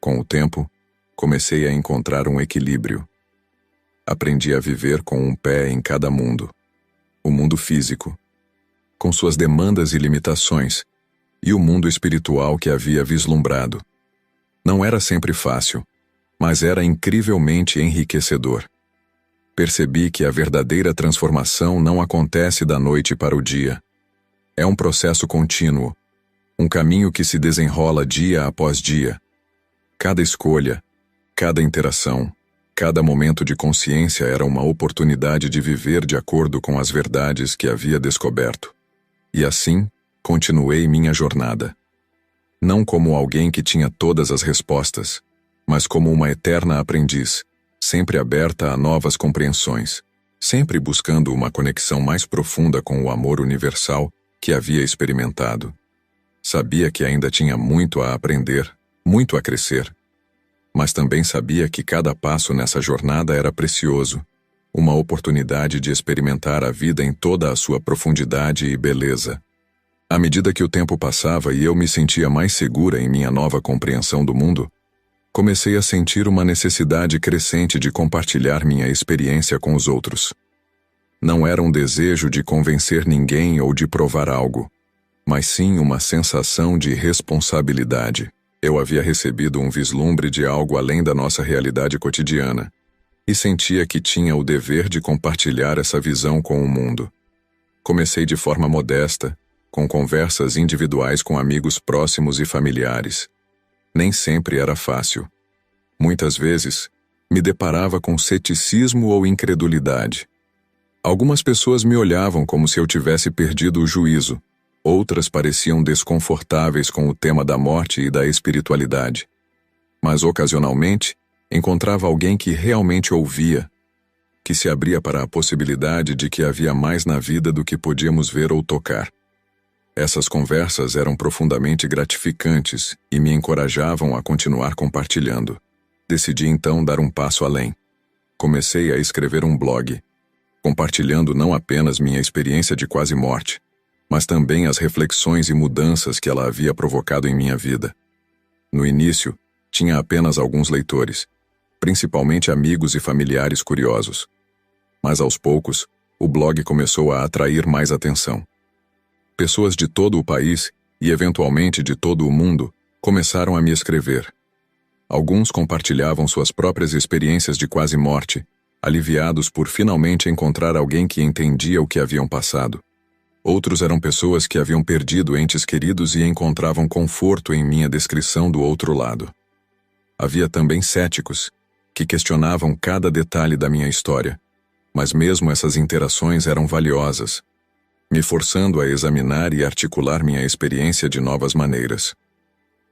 Speaker 1: Com o tempo, comecei a encontrar um equilíbrio. Aprendi a viver com um pé em cada mundo. O mundo físico, com suas demandas e limitações, e o mundo espiritual que havia vislumbrado. Não era sempre fácil, mas era incrivelmente enriquecedor. Percebi que a verdadeira transformação não acontece da noite para o dia. É um processo contínuo, um caminho que se desenrola dia após dia. Cada escolha, cada interação, cada momento de consciência era uma oportunidade de viver de acordo com as verdades que havia descoberto. E assim, continuei minha jornada. Não como alguém que tinha todas as respostas, mas como uma eterna aprendiz, sempre aberta a novas compreensões, sempre buscando uma conexão mais profunda com o amor universal que havia experimentado. Sabia que ainda tinha muito a aprender, muito a crescer, mas também sabia que cada passo nessa jornada era precioso, uma oportunidade de experimentar a vida em toda a sua profundidade e beleza. À medida que o tempo passava e eu me sentia mais segura em minha nova compreensão do mundo, comecei a sentir uma necessidade crescente de compartilhar minha experiência com os outros. Não era um desejo de convencer ninguém ou de provar algo, mas sim uma sensação de responsabilidade. Eu havia recebido um vislumbre de algo além da nossa realidade cotidiana, e sentia que tinha o dever de compartilhar essa visão com o mundo. Comecei de forma modesta, com conversas individuais com amigos próximos e familiares. Nem sempre era fácil. Muitas vezes, me deparava com ceticismo ou incredulidade. Algumas pessoas me olhavam como se eu tivesse perdido o juízo, outras pareciam desconfortáveis com o tema da morte e da espiritualidade. Mas, ocasionalmente, encontrava alguém que realmente ouvia, que se abria para a possibilidade de que havia mais na vida do que podíamos ver ou tocar. Essas conversas eram profundamente gratificantes e me encorajavam a continuar compartilhando. Decidi então dar um passo além. Comecei a escrever um blog, compartilhando não apenas minha experiência de quase morte, mas também as reflexões e mudanças que ela havia provocado em minha vida. No início, tinha apenas alguns leitores, principalmente amigos e familiares curiosos. Mas aos poucos, o blog começou a atrair mais atenção. Pessoas de todo o país e eventualmente de todo o mundo começaram a me escrever. Alguns compartilhavam suas próprias experiências de quase morte, aliviados por finalmente encontrar alguém que entendia o que haviam passado. Outros eram pessoas que haviam perdido entes queridos e encontravam conforto em minha descrição do outro lado. Havia também céticos, que questionavam cada detalhe da minha história, mas mesmo essas interações eram valiosas, me forçando a examinar e articular minha experiência de novas maneiras.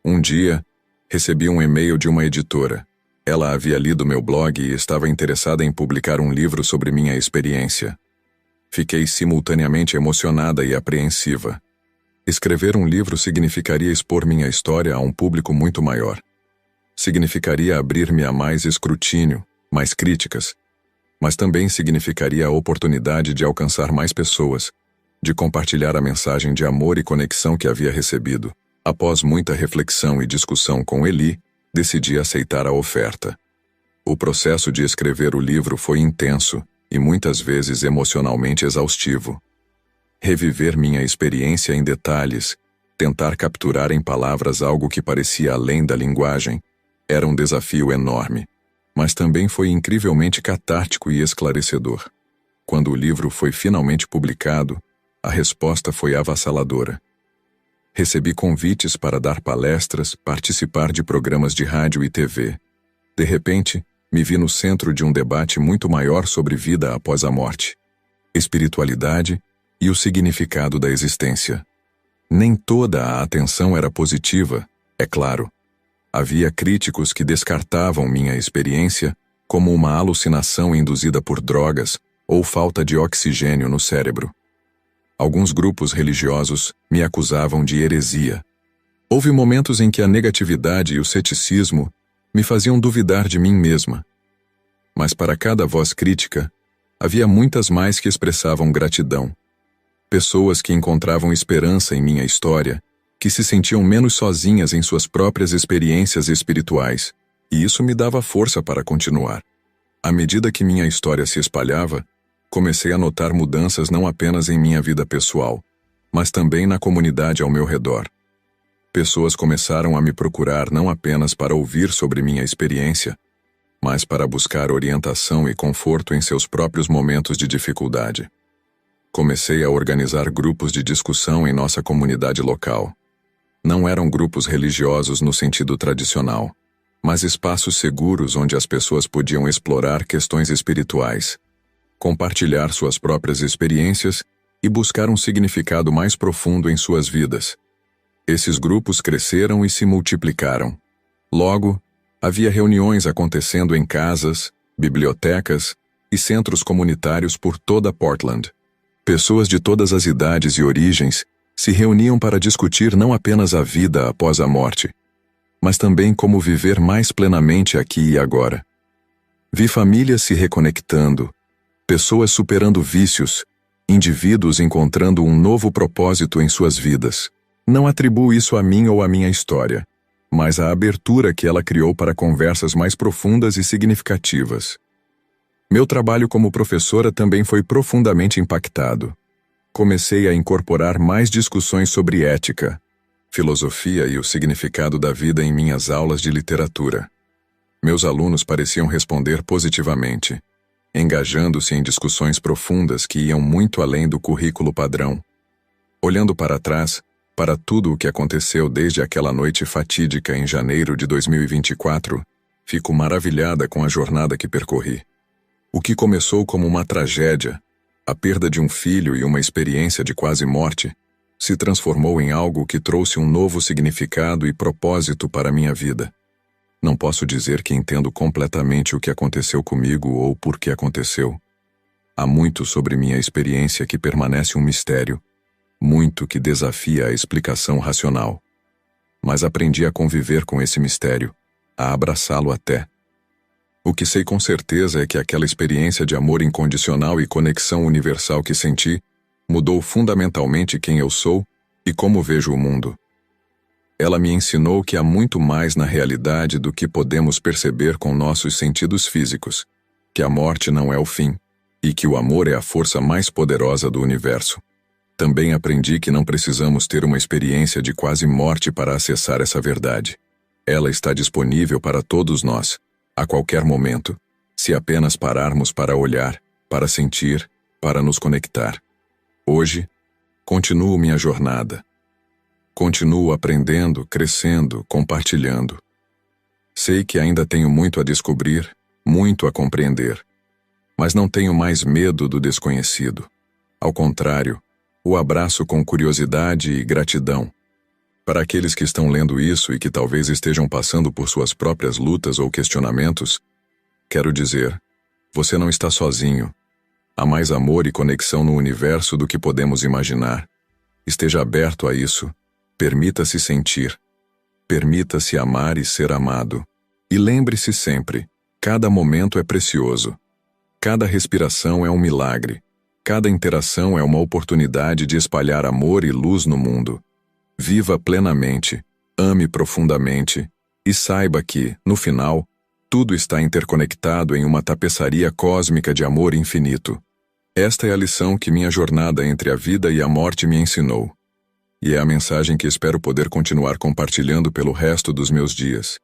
Speaker 1: Um dia, recebi um e-mail de uma editora. Ela havia lido meu blog e estava interessada em publicar um livro sobre minha experiência. Fiquei simultaneamente emocionada e apreensiva. Escrever um livro significaria expor minha história a um público muito maior. Significaria abrir-me a mais escrutínio, mais críticas, mas também significaria a oportunidade de alcançar mais pessoas, de compartilhar a mensagem de amor e conexão que havia recebido. Após muita reflexão e discussão com Eli, decidi aceitar a oferta. O processo de escrever o livro foi intenso e muitas vezes emocionalmente exaustivo. Reviver minha experiência em detalhes, tentar capturar em palavras algo que parecia além da linguagem, era um desafio enorme, mas também foi incrivelmente catártico e esclarecedor. Quando o livro foi finalmente publicado, a resposta foi avassaladora. Recebi convites para dar palestras, participar de programas de rádio e TV. De repente, me vi no centro de um debate muito maior sobre vida após a morte, espiritualidade e o significado da existência. Nem toda a atenção era positiva, é claro. Havia críticos que descartavam minha experiência como uma alucinação induzida por drogas ou falta de oxigênio no cérebro. Alguns grupos religiosos me acusavam de heresia. Houve momentos em que a negatividade e o ceticismo me faziam duvidar de mim mesma. Mas para cada voz crítica, havia muitas mais que expressavam gratidão. Pessoas que encontravam esperança em minha história, que se sentiam menos sozinhas em suas próprias experiências espirituais, e isso me dava força para continuar. À medida que minha história se espalhava, comecei a notar mudanças não apenas em minha vida pessoal, mas também na comunidade ao meu redor. Pessoas começaram a me procurar não apenas para ouvir sobre minha experiência, mas para buscar orientação e conforto em seus próprios momentos de dificuldade. Comecei a organizar grupos de discussão em nossa comunidade local. Não eram grupos religiosos no sentido tradicional, mas espaços seguros onde as pessoas podiam explorar questões espirituais, compartilhar suas próprias experiências e buscar um significado mais profundo em suas vidas. Esses grupos cresceram e se multiplicaram. Logo, havia reuniões acontecendo em casas, bibliotecas e centros comunitários por toda Portland. Pessoas de todas as idades e origens se reuniam para discutir não apenas a vida após a morte, mas também como viver mais plenamente aqui e agora. Vi famílias se reconectando, pessoas superando vícios, indivíduos encontrando um novo propósito em suas vidas. Não atribuo isso a mim ou à minha história, mas à abertura que ela criou para conversas mais profundas e significativas. Meu trabalho como professora também foi profundamente impactado. Comecei a incorporar mais discussões sobre ética, filosofia e o significado da vida em minhas aulas de literatura. Meus alunos pareciam responder positivamente, engajando-se em discussões profundas que iam muito além do currículo padrão. Olhando para trás, para tudo o que aconteceu desde aquela noite fatídica em janeiro de 2024, fico maravilhada com a jornada que percorri. O que começou como uma tragédia, a perda de um filho e uma experiência de quase morte, se transformou em algo que trouxe um novo significado e propósito para a minha vida. Não posso dizer que entendo completamente o que aconteceu comigo ou por que aconteceu. Há muito sobre minha experiência que permanece um mistério, muito que desafia a explicação racional. Mas aprendi a conviver com esse mistério, a abraçá-lo até. O que sei com certeza é que aquela experiência de amor incondicional e conexão universal que senti mudou fundamentalmente quem eu sou e como vejo o mundo. Ela me ensinou que há muito mais na realidade do que podemos perceber com nossos sentidos físicos, que a morte não é o fim, e que o amor é a força mais poderosa do universo. Também aprendi que não precisamos ter uma experiência de quase morte para acessar essa verdade. Ela está disponível para todos nós, a qualquer momento, se apenas pararmos para olhar, para sentir, para nos conectar. Hoje, continuo minha jornada. Continuo aprendendo, crescendo, compartilhando. Sei que ainda tenho muito a descobrir, muito a compreender, mas não tenho mais medo do desconhecido. Ao contrário, o abraço com curiosidade e gratidão. Para aqueles que estão lendo isso e que talvez estejam passando por suas próprias lutas ou questionamentos, quero dizer, você não está sozinho. Há mais amor e conexão no universo do que podemos imaginar. Esteja aberto a isso. Permita-se sentir. Permita-se amar e ser amado. E lembre-se sempre, cada momento é precioso. Cada respiração é um milagre. Cada interação é uma oportunidade de espalhar amor e luz no mundo. Viva plenamente, ame profundamente e saiba que, no final, tudo está interconectado em uma tapeçaria cósmica de amor infinito. Esta é a lição que minha jornada entre a vida e a morte me ensinou. E é a mensagem que espero poder continuar compartilhando pelo resto dos meus dias.